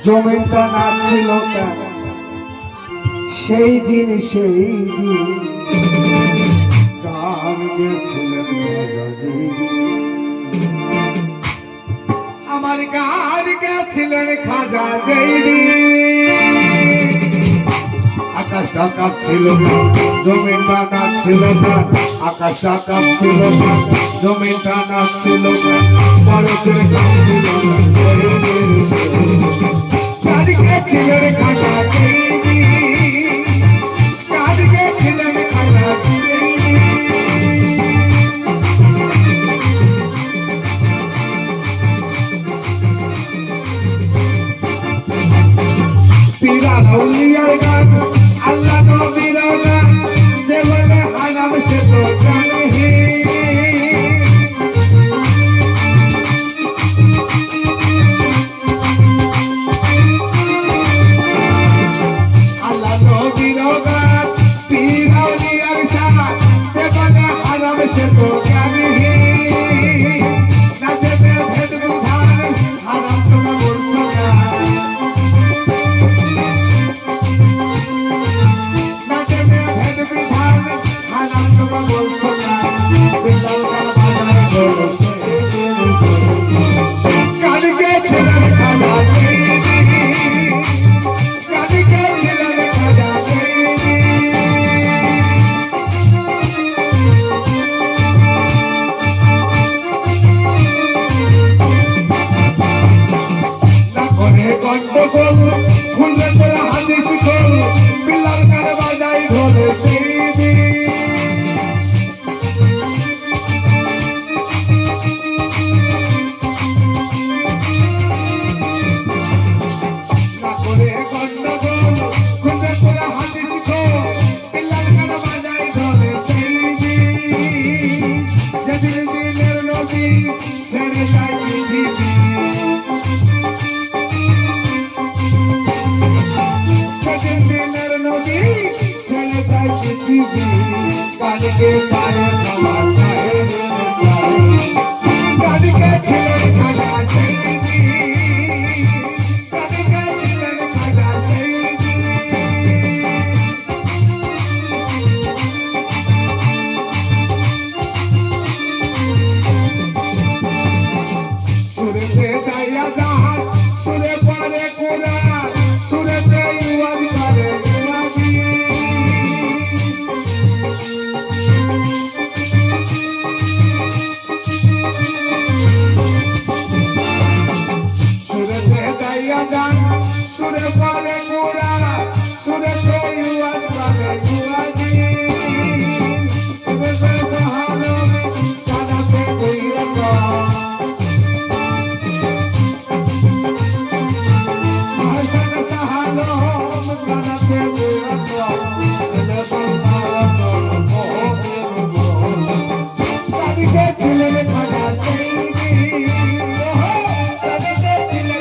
জমিনটা নাচছিল কেন সেই দিন গান গেছিলেন আমার গান গেছিলেন খাজা জৈরি আকাশটা কাঁপছিল জমিনটা নাচছিল আকাশটা কাঁপছিল জমিনটা নাচছিল ভারতের কাঁপছিল গান গেছিলেন খাজা জৈরি গান গেছিলেন খাজা আউলিয়ার গান আল্লাহ নবীর গান যে বলে হারাম সে তো জানে আল্লাহ নবীর গান পীর আউলিয়ার শান যে বলে হারাম সে তো জানে নাচে ভেদ বিধান হারাম তুমি বলছো না সুরে পরে কোরআন